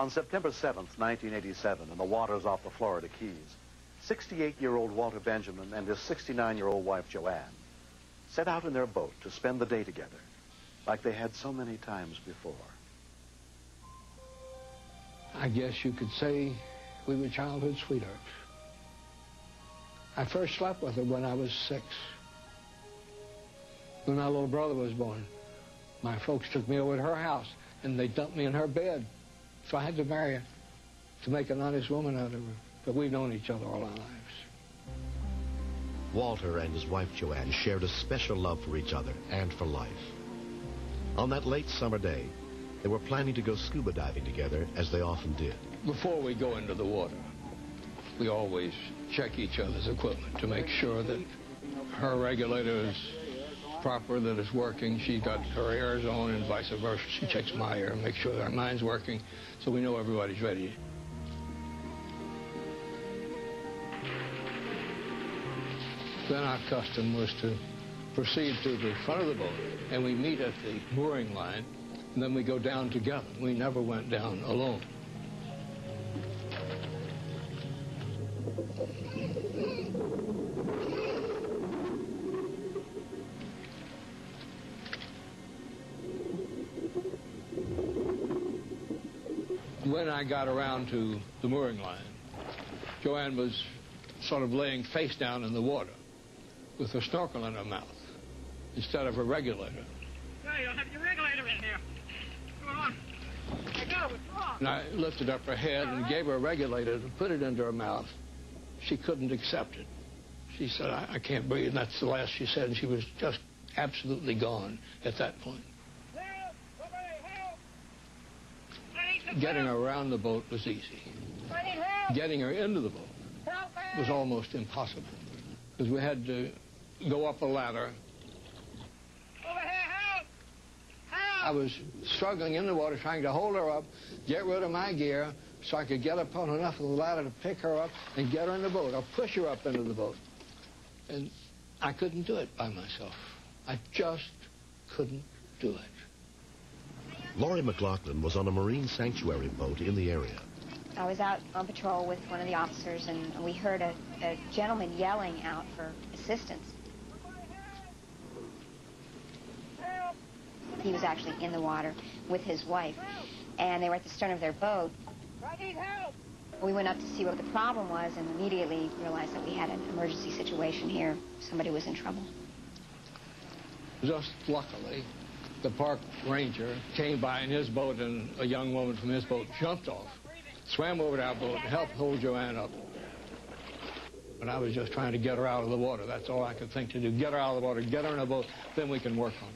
On September 7th, 1987, in the waters off the Florida Keys, 68-year-old Walter Benjamin and his 69-year-old wife, Joanne, set out in their boat to spend the day together, like they had so many times before. I guess you could say we were childhood sweethearts. I first slept with her when I was 6. When my little brother was born, my folks took me over to her house, and they dumped me in her bed. So I had to marry her to make an honest woman out of her. But we've known each other all our lives. Walter and his wife Joanne shared a special love for each other and for life. On that late summer day, they were planning to go scuba diving together, as they often did. Before we go into the water, we always check each other's equipment to make sure that her regulator is proper, that it's working. She's got her airs on and vice versa. She checks my air and makes sure that mine's working, so we know everybody's ready. Then our custom was to proceed to the front of the boat, and we meet at the mooring line, and then we go down together. We never went down alone. When I got around to the mooring line, Joanne was sort of laying face down in the water with a snorkel in her mouth instead of a regulator. No, you don't have your regulator in here. Come on. I got it. What's wrong? And I lifted up her head and gave her a regulator to put it into her mouth. She couldn't accept it. She said, I can't breathe. And that's the last she said, and she was just absolutely gone at that point. Help! Somebody help! Getting her around the boat was easy. I need help! Getting her into the boat Help me! was almost impossible, because we had to go up a ladder. Over here, help! Help! I was struggling in the water, trying to hold her up, get rid of my gear, so I could get up on enough of the ladder to pick her up and get her in the boat, or push her up into the boat. And I couldn't do it by myself. I just couldn't do it. Laurie McLaughlin was on a marine sanctuary boat in the area. I was out on patrol with one of the officers, and we heard a gentleman yelling out for assistance. He was actually in the water with his wife, and they were at the stern of their boat. I need help! We went up to see what the problem was, and immediately realized that we had an emergency situation here. Somebody was in trouble. Just luckily, the park ranger came by in his boat, and a young woman from his boat jumped off, swam over to our boat, and helped hold Joanne up. But I was just trying to get her out of the water. That's all I could think to do. Get her out of the water, get her in a boat, then we can work on her.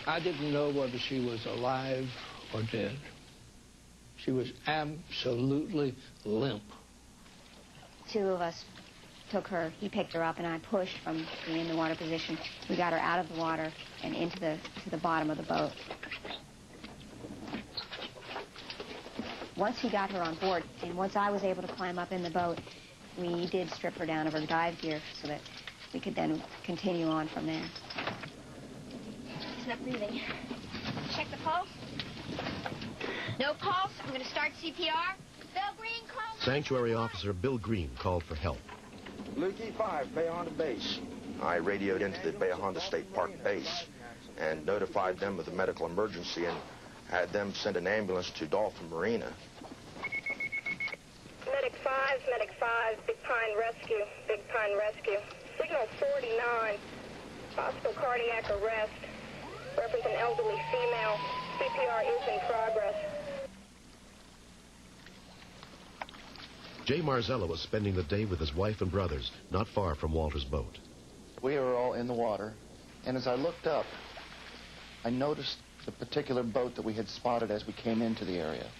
I didn't know whether she was alive or dead. She was absolutely limp. Two of us took her, he picked her up, and I pushed from the in the water position. We got her out of the water and into the bottom of the boat. Once he got her on board, and once I was able to climb up in the boat, we did strip her down of her dive gear so that we could then continue on from there. She's not breathing. Check the pulse. No pulse. I'm going to start CPR. Bill Green, call. Sanctuary officer Bill Green called for help. Luke E5, Bay Honda Base. I radioed into the Bay Honda State Park base and notified them of the medical emergency and had them send an ambulance to Dolphin Marina. Medic 5, Big Pine Rescue. Signal 49, possible cardiac arrest. Reference an elderly female. CPR is in progress. Jay Marzella was spending the day with his wife and brothers, not far from Walter's boat. We were all in the water, and as I looked up, I noticed the particular boat that we had spotted as we came into the area,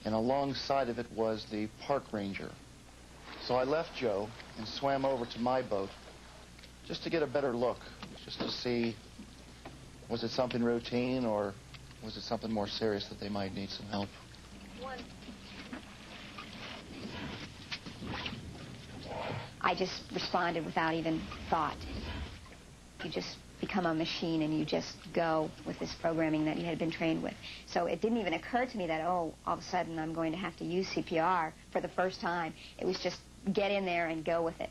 and alongside of it was the park ranger. So I left Joe and swam over to my boat just to get a better look, just to see, was it something routine or was it something more serious that they might need some help? I just responded without even thought. You just become a machine and you just go with this programming that you had been trained with. So it didn't even occur to me that, oh, all of a sudden I'm going to have to use CPR for the first time. It was just get in there and go with it.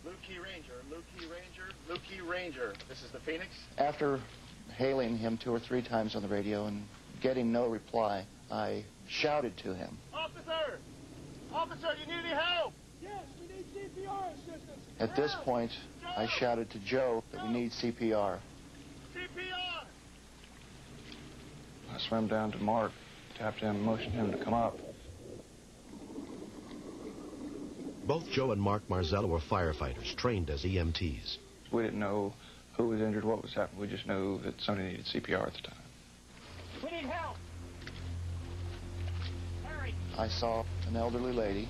Blue Key Ranger, Blue Key Ranger, Blue Key Ranger. This is the Phoenix. After hailing him 2 or 3 times on the radio and getting no reply, I shouted to him. Officer! Officer, you need any help? Yes, we need CPR assistance. At this point, I shouted to Joe that we need CPR. CPR! I swam down to Mark, tapped him, motioned him to come up. Both Joe and Mark Marzella were firefighters, trained as EMTs. We didn't know who was injured, what was happening. We just knew that somebody needed CPR at the time. We need help. Hurry. I saw an elderly lady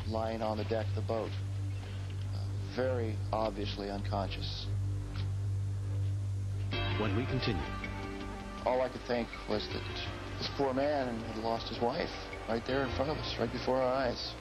lying on the deck of the boat, very obviously unconscious. When we continued, All I could think was that this poor man had lost his wife right there in front of us, right before our eyes.